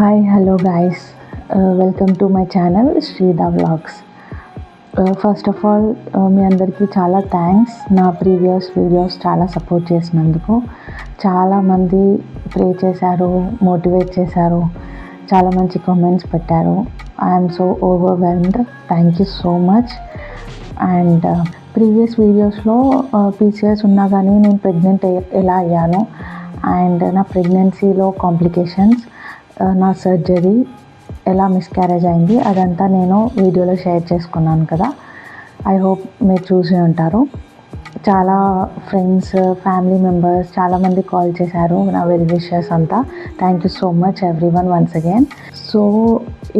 Hi hello guys, welcome to my channel Sridha vlogs. First of all మీ అందరికీ చాలా thanks. నా ప్రీవియస్ వీడియోస్ చాలా సపోర్ట్ చేసినందుకు. చాలామంది ప్రే చేశారు, మోటివేట్ చేశారు, చాలా మంచి కామెంట్స్ పెట్టారు. I'm so overwhelmed. Thank you so much. And previous వీడియోస్లో పీసీఎస్ ఉన్నా కానీ నేను ప్రెగ్నెంట్ ఎలా అయ్యాను, అండ్ నా ప్రెగ్నెన్సీలో కాంప్లికేషన్స్, నా సర్జరీ ఎలా మిస్క్యారేజ్ అయింది, అదంతా నేను వీడియోలో షేర్ చేసుకున్నాను కదా. ఐ హోప్ మీరు చూసి ఉంటారు. చాలా ఫ్రెండ్స్, ఫ్యామిలీ మెంబర్స్ చాలామంది కాల్ చేశారు, నా వెల్ విషెస్ అంతా. Thank you so much everyone once again. So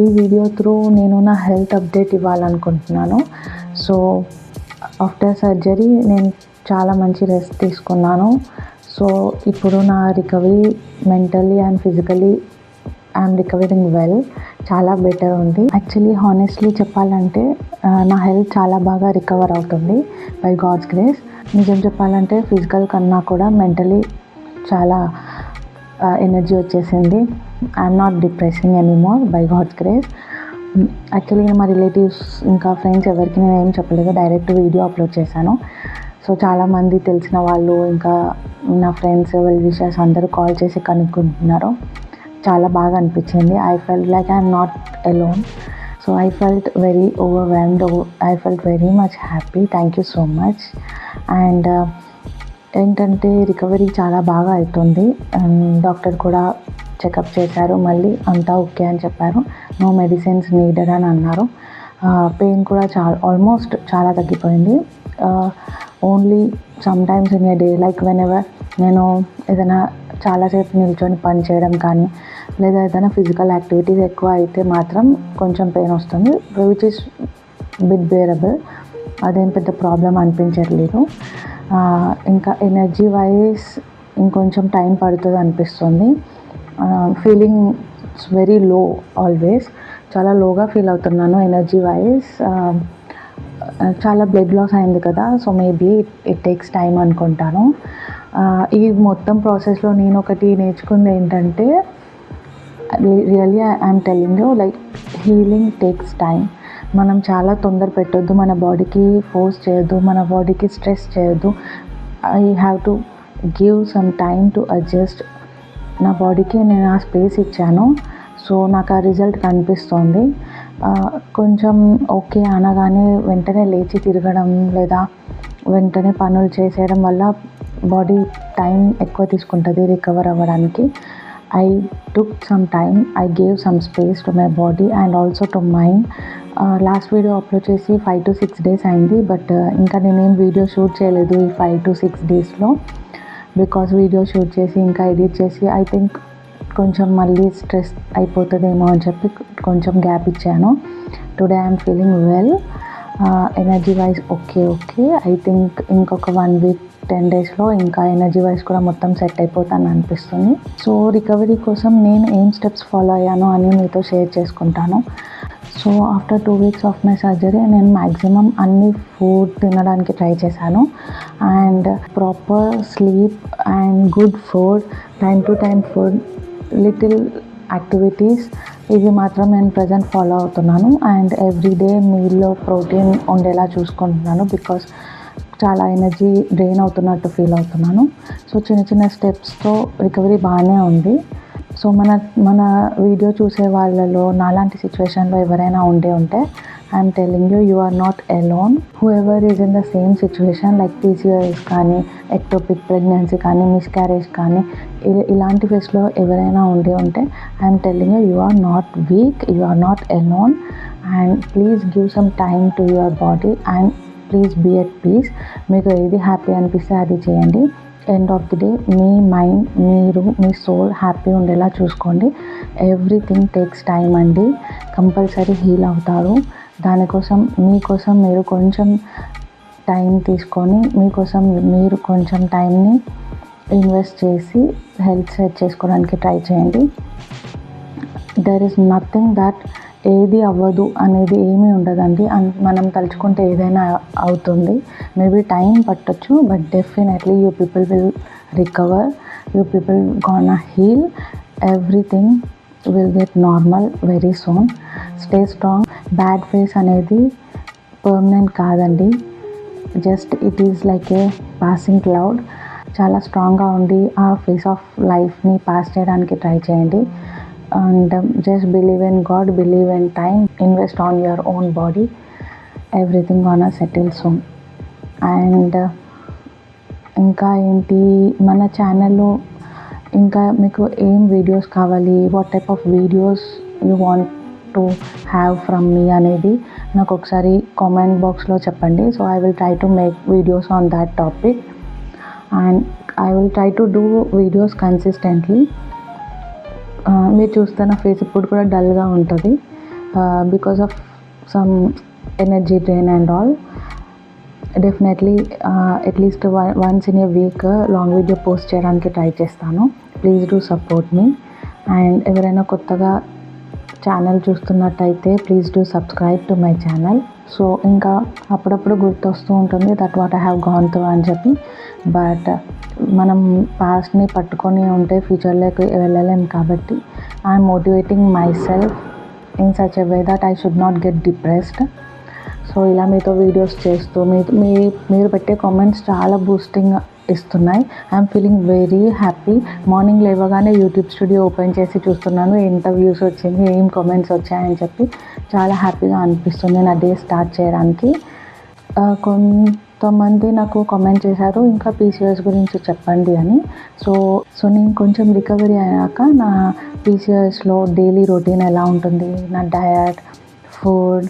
ఈ వీడియో త్రూ నేను నా హెల్త్ అప్డేట్ ఇవ్వాలనుకుంటున్నాను. సో ఆఫ్టర్ సర్జరీ నేను చాలా మంచి రెస్ట్ తీసుకున్నాను. సో ఇప్పుడు నా recovery mentally and physically I'm recovering well, చాలా బెటర్ ఉంది. యాక్చువల్లీ హానెస్ట్లీ చెప్పాలంటే నా హెల్త్ చాలా బాగా రికవర్ అవుతుంది బై గాడ్స్ గ్రేస్. నిజం చెప్పాలంటే ఫిజికల్ కన్నా కూడా మెంటలీ చాలా ఎనర్జీ వచ్చేసింది. I'm not depressing anymore by God's grace. Actually మా రిలేటివ్స్ ఇంకా ఫ్రెండ్స్ ఎవరికి నేను ఏం చెప్పలేదు, డైరెక్ట్ వీడియో అప్లోడ్ చేశాను. సో చాలామంది తెలిసిన వాళ్ళు ఇంకా నా ఫ్రెండ్స్, వెల్ విషర్స్ అందరూ కాల్ చేసి కనుక్కుంటున్నారు. చాలా బాగా అనిపించింది. I felt like I'm not alone. So I felt very overwhelmed. I felt very much happy. Thank you so much. And ఏంటంటే రికవరీ చాలా బాగా అవుతుంది. డాక్టర్ కూడా చెకప్ చేశారు, మళ్ళీ అంతా ఓకే అని చెప్పారు. నో మెడిసిన్స్ నీడెడ్ అని అన్నారు. పెయిన్ కూడా ఆల్మోస్ట్ చాలా తగ్గిపోయింది. Only some times in a day, like when ever నేను ఏదైనా చాలాసేపు నిల్చొని పని చేయడం కానీ, లేదా ఏదైనా ఫిజికల్ యాక్టివిటీస్ ఎక్కువ అయితే మాత్రం కొంచెం పెయిన్ వస్తుంది, విచ్ ఈస్ బిట్ బేరబుల్. అదేం పెద్ద ప్రాబ్లం అనిపించట్లేదు. ఇంకా ఎనర్జీ వైజ్ ఇంకొంచెం టైం పడుతుంది అనిపిస్తుంది. ఫీలింగ్ వెరీ లో, ఆల్వేస్ చాలా లోగా ఫీల్ అవుతున్నాను ఎనర్జీ వైజ్. చాలా బ్లడ్ లాస్ అయింది కదా, so maybe it takes time అనుకుంటాను. ఈ మొత్తం ప్రాసెస్లో నేను ఒకటి నేర్చుకుంది ఏంటంటే, really I'm telling you, like healing takes time. మనం చాలా తొందర పెట్టొద్దు, మన బాడీకి ఫోర్స్ చేయొద్దు, మన బాడీకి స్ట్రెస్ చేయొద్దు. I have to give some time to adjust. నా బాడీకి నేను ఆ స్పేస్ ఇచ్చాను. సో నాకు ఆ రిజల్ట్ కనిపిస్తుంది. కొంచెం ఓకే అనగానే వెంటనే లేచి తిరగడం లేదా వెంటనే పనులు చేసేయడం వల్ల బాడీ టైం ఎక్కువ తీసుకుంటుంది రికవర్ అవ్వడానికి. I took some time, I gave some space to my body and also to mind. Last video upload చేసి 5 to 6 days అయింది, బట్ ఇంకా నేనేం వీడియో షూట్ చేయలేదు ఈ 5 to 6 daysలో. బికాస్ వీడియో షూట్ చేసి ఇంకా ఎడిట్ చేసి ఐ థింక్ కొంచెం మళ్ళీ స్ట్రెస్ అయిపోతుందేమో అని చెప్పి కొంచెం గ్యాప్ ఇచ్చాను. Today I'm feeling well. Energy wise okay. I think ఇంకొక 1 week 10 daysలో ఇంకా ఎనర్జీ వైజ్ కూడా మొత్తం సెట్ అయిపోతాను అనిపిస్తుంది. సో రికవరీ కోసం నేను ఏం స్టెప్స్ ఫాలో అయ్యానో అని మీతో షేర్ చేసుకుంటాను. So after 2 weeks of my surgery నేను మ్యాక్సిమం అన్ని ఫుడ్ తినడానికి ట్రై చేశాను. And proper sleep and good food, time to time food, little activities, ఇవి మాత్రం నేను ప్రజెంట్ ఫాలో అవుతున్నాను. అండ్ ఎవ్రీడే మీల్లో ప్రోటీన్ ఉండేలా చూసుకుంటున్నాను, బికాస్ చాలా ఎనర్జీ డ్రైన్ అవుతున్నట్టు ఫీల్ అవుతున్నాను. సో చిన్న స్టెప్స్తో రికవరీ బాగానే ఉంది. సో మన వీడియో చూసే వాళ్ళలో నాలాంటి సిచ్యువేషన్లో ఎవరైనా ఉంటే I'm telling you are not alone. Whoever is in the same situation, like PCOS కానీ, ఎక్టోపిక్ ప్రెగ్నెన్సీ కానీ, మిస్క్యారేజ్ కానీ, ఇలాంటి ఫేస్లో ఎవరైనా ఉంటే I'm telling you are not weak, you are not alone. And please give some time to your body and please be at peace. మీకు ఏది happy అనిపిస్తే అది చేయండి. ఎండ్ ఆఫ్ ది డే మీ మైండ్, మీ సోల్ హ్యాపీ ఉండేలా చూసుకోండి. Everything takes time అండి. కంపల్సరీ హీల్ అవుతారు. దానికోసం మీకోసం మీరు కొంచెం టైం తీసుకొని, మీకోసం మీరు కొంచెం టైంని ఇన్వెస్ట్ చేసి హెల్త్ సెట్ చేసుకోవడానికి ట్రై చేయండి. దెర్ ఈజ్ నథింగ్ దట్ ఏది అవ్వదు అనేది ఏమీ ఉండదండి. మనం తలుచుకుంటే ఏదైనా అవుతుంది. మేబీ టైం పట్టొచ్చు, but definitely you people will recover, you people gonna heal. Everything will get normal very soon. Stay strong. Bad phase అనేది పర్మనెంట్ కాదండి, just it is like a passing cloud. చాలా స్ట్రాంగ్గా ఉండి ఆ ఫేస్ ఆఫ్ లైఫ్ని pass చేయడానికి try చేయండి. And just believe in God, believe in time, invest on your own body. Everything gonna settle soon. And ఇంకా ఏంటి, మన ఛానల్లో ఇంకా మీకు ఏం వీడియోస్ కావాలి, what type of videos you want to have from మీ అనేది నాకు ఒకసారి కామెంట్ బాక్స్లో చెప్పండి. So I will try to make videos on that topic and I will try to do videos consistently. మీరు చూస్తున్న ఫేస్ ఇప్పుడు కూడా డల్గా ఉంటుంది because of some energy drain and all. Definitely at least once in a week long video post చేయడానికి try చేస్తాను. Please do support me. And ఎవరైనా కొత్తగా ఛానల్ చూస్తున్నట్టయితే please do subscribe to my channel. So ఇంకా అప్పుడప్పుడు గుర్తొస్తూ ఉంటుంది that what I have gone through అని చెప్పి. బట్ మనం పాస్ట్ని పట్టుకొని ఉంటే ఫ్యూచర్లోకి వెళ్ళలేం కాబట్టి I'm motivating my self in such a way that I should not get depressed. So ఇలా మీతో వీడియోస్ చేస్తూ మీరు పెట్టే కామెంట్స్ చాలా బూస్టింగ్ ఇస్తున్నాయి. I'm feeling very happy. Morning లేవగానే యూట్యూబ్ స్టూడియో ఓపెన్ చేసి చూస్తున్నాను ఎంత వ్యూస్ వచ్చింది, ఏం కామెంట్స్ వచ్చాయని చెప్పి చాలా హ్యాపీగా అనిపిస్తుంది నా డే స్టార్ట్ చేయడానికి. కొంతమంది నాకు కామెంట్ చేశారు ఇంకా పీసీఓఎస్ గురించి చెప్పండి అని. సో నేను కొంచెం రికవరీ అయ్యాక నా పీసీఓఎస్లో డైలీ రొటీన్ ఎలా ఉంటుంది, నా diet, food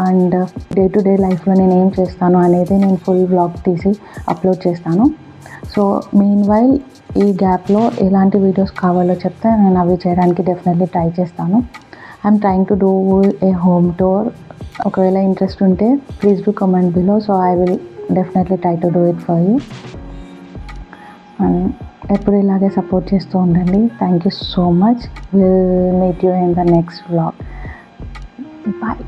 and day to day లైఫ్లో నేను ఏం చేస్తాను అనేది నేను ఫుల్ వ్లాగ్ తీసి అప్లోడ్ చేస్తాను. సో మీన్ వైల్ ఈ గ్యాప్లో ఎలాంటి వీడియోస్ కావాలో చెప్తే నేను అవి చేయడానికి డెఫినెట్లీ ట్రై చేస్తాను. I'm trying to do a home tour. ఒకవేళ ఇంట్రెస్ట్ ఉంటే please do comment below. So I will definitely try to do it for you. ఎప్పుడు ఇలాగే సపోర్ట్ చేస్తూ ఉండండి. Thank you so much. Will meet you in the next vlog. Bye.